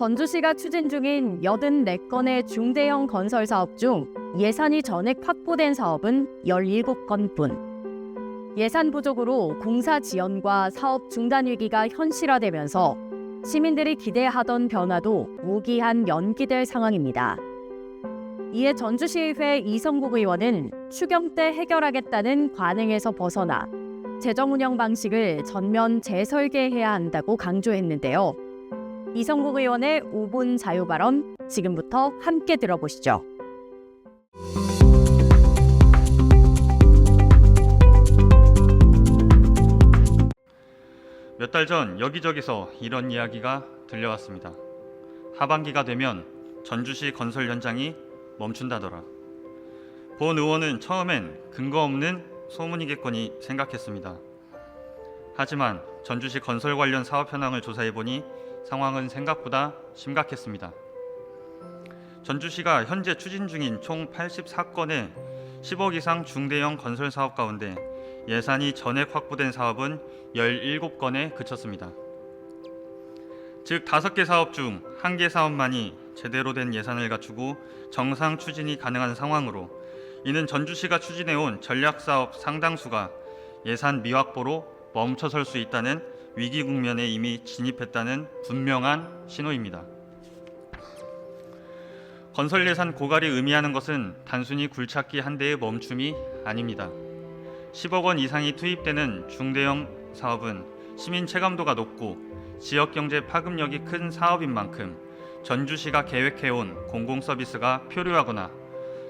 전주시가 추진 중인 84건의 중대형 건설 사업 중 예산이 전액 확보된 사업은 17건뿐. 예산 부족으로 공사 지연과 사업 중단 위기가 현실화되면서 시민들이 기대하던 변화도 무기한 연기될 상황입니다. 이에 전주시의회 이성국 의원은 추경 때 해결하겠다는 관행에서 벗어나 재정 운영 방식을 전면 재설계해야 한다고 강조했는데요. 이성국 의원의 5분 자유 발언 지금부터 함께 들어보시죠. 몇 달 전 여기저기서 이런 이야기가 들려왔습니다. 하반기가 되면 전주시 건설 현장이 멈춘다더라. 본 의원은 처음엔 근거 없는 소문이겠거니 생각했습니다. 하지만 전주시 건설 관련 사업 현황을 조사해보니 상황은 생각보다 심각했습니다. 전주시가 현재 추진 중인 총 84건의 10억 이상 중대형 건설 사업 가운데 예산이 전액 확보된 사업은 17건에 그쳤습니다. 즉 5개 사업 중 1개 사업만이 제대로 된 예산을 갖추고 정상 추진이 가능한 상황으로 이는 전주시가 추진해온 전략사업 상당수가 예산 미확보로 멈춰설 수 있다는 위기 국면에 이미 진입했다는 분명한 신호입니다. 건설 예산 고갈이 의미하는 것은 단순히 굴착기 한 대의 멈춤이 아닙니다. 10억 원 이상이 투입되는 중대형 사업은 시민 체감도가 높고 지역경제 파급력이 큰 사업인 만큼 전주시가 계획해온 공공서비스가 표류하거나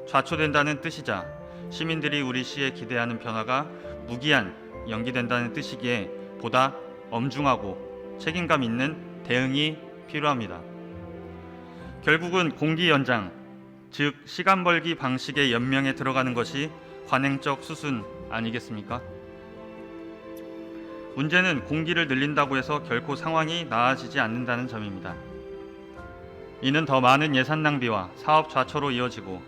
좌초된다는 뜻이자 시민들이 우리 시에 기대하는 변화가 무기한 연기된다는 뜻이기에 보다 엄중하고 책임감 있는 대응이 필요합니다. 결국은 공기 연장, 즉 시간 벌기 방식의 연명에 들어가는 것이 관행적 수순 아니겠습니까? 문제는 공기를 늘린다고 해서 결코 상황이 나아지지 않는다는 점입니다. 이는 더 많은 예산 낭비와 사업 좌초로 이어지고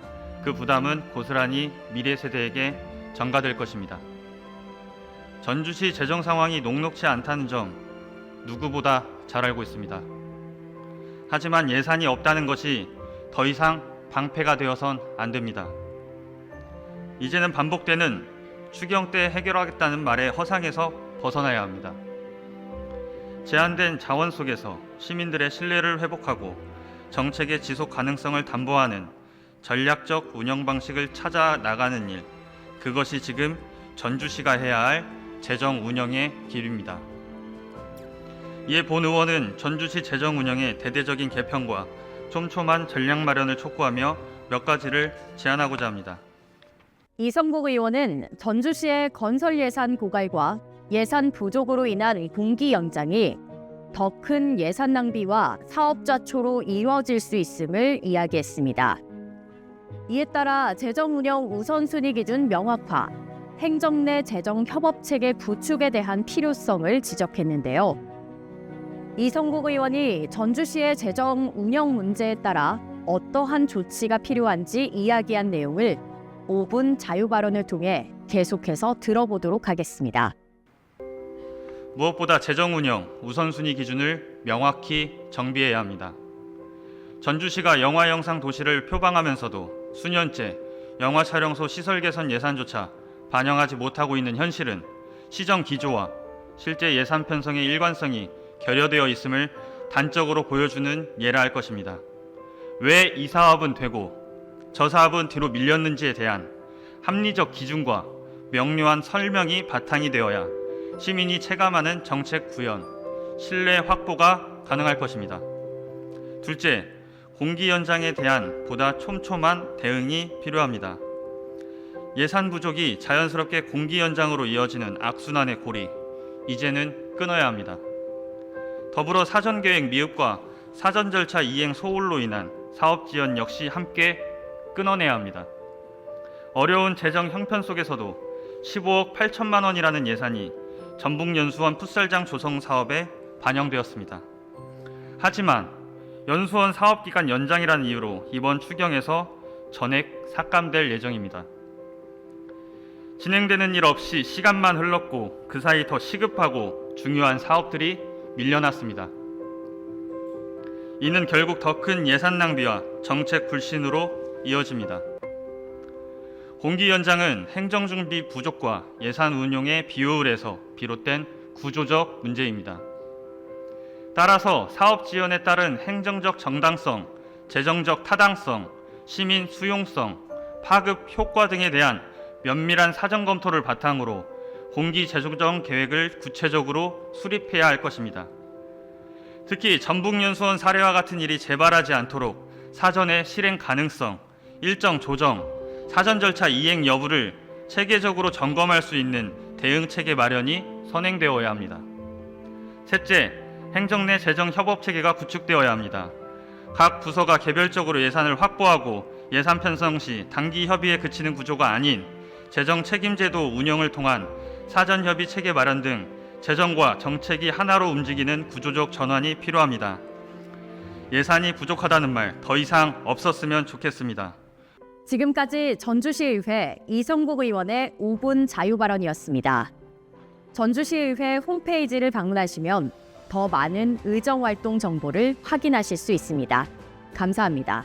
그 부담은 고스란히 미래 세대에게 전가될 것입니다. 전주시 재정 상황이 녹록치 않다는 점 누구보다 잘 알고 있습니다. 하지만 예산이 없다는 것이 더 이상 방패가 되어선 안 됩니다. 이제는 반복되는 추경 때 해결하겠다는 말의 허상에서 벗어나야 합니다. 제한된 자원 속에서 시민들의 신뢰를 회복하고 정책의 지속 가능성을 담보하는 전략적 운영 방식을 찾아 나가는 일, 그것이 지금 전주시가 해야 할 재정 운영의 길입니다. 이에 본 의원은 전주시 재정 운영의 대대적인 개편과 촘촘한 전략 마련을 촉구하며 몇 가지를 제안하고자 합니다. 이성국 의원은 전주시의 건설 예산 고갈과 예산 부족으로 인한 공기 연장이 더 큰 예산 낭비와 사업 좌초로 이뤄질 수 있음을 이야기했습니다. 이에 따라 재정 운영 우선순위 기준 명확화, 행정 내 재정 협업 체계 구축에 대한 필요성을 지적했는데요. 이성국 의원이 전주시의 재정 운영 문제에 따라 어떠한 조치가 필요한지 이야기한 내용을 5분 자유 발언을 통해 계속해서 들어보도록 하겠습니다. 무엇보다 재정 운영 우선순위 기준을 명확히 정비해야 합니다. 전주시가 영화 영상 도시를 표방하면서도 수년째 영화 촬영소 시설 개선 예산조차 반영하지 못하고 있는 현실은 시정 기조와 실제 예산 편성의 일관성이 결여되어 있음을 단적으로 보여주는 예라 할 것입니다. 왜 이 사업은 되고 저 사업은 뒤로 밀렸는지에 대한 합리적 기준과 명료한 설명이 바탕이 되어야 시민이 체감하는 정책 구현, 신뢰 확보가 가능할 것입니다. 둘째, 공기 연장에 대한 보다 촘촘한 대응이 필요합니다. 예산 부족이 자연스럽게 공기 연장으로 이어지는 악순환의 고리, 이제는 끊어야 합니다. 더불어 사전계획 미흡과 사전 절차 이행 소홀로 인한 사업 지연 역시 함께 끊어내야 합니다. 어려운 재정 형편 속에서도 15억 8천만 원이라는 예산이 전북연수원 풋살장 조성 사업에 반영되었습니다. 하지만 연수원 사업기간 연장이라는 이유로 이번 추경에서 전액 삭감될 예정입니다. 진행되는 일 없이 시간만 흘렀고 그 사이 더 시급하고 중요한 사업들이 밀려났습니다. 이는 결국 더 큰 예산 낭비와 정책 불신으로 이어집니다. 공기연장은 행정준비 부족과 예산 운용의 비효율에서 비롯된 구조적 문제입니다. 따라서 사업 지원에 따른 행정적 정당성, 재정적 타당성, 시민 수용성, 파급 효과 등에 대한 면밀한 사전 검토를 바탕으로 공기 재조정 계획을 구체적으로 수립해야 할 것입니다. 특히 전북연수원 사례와 같은 일이 재발하지 않도록 사전의 실행 가능성, 일정 조정, 사전 절차 이행 여부를 체계적으로 점검할 수 있는 대응 체계 마련이 선행되어야 합니다. 셋째, 행정 내 재정 협업 체계가 구축되어야 합니다. 각 부서가 개별적으로 예산을 확보하고 예산 편성 시 단기 협의에 그치는 구조가 아닌 재정 책임제도 운영을 통한 사전 협의 체계 마련 등 재정과 정책이 하나로 움직이는 구조적 전환이 필요합니다. 예산이 부족하다는 말 더 이상 없었으면 좋겠습니다. 지금까지 전주시의회 이성국 의원의 5분 자유 발언이었습니다. 전주시의회 홈페이지를 방문하시면 더 많은 의정활동 정보를 확인하실 수 있습니다. 감사합니다.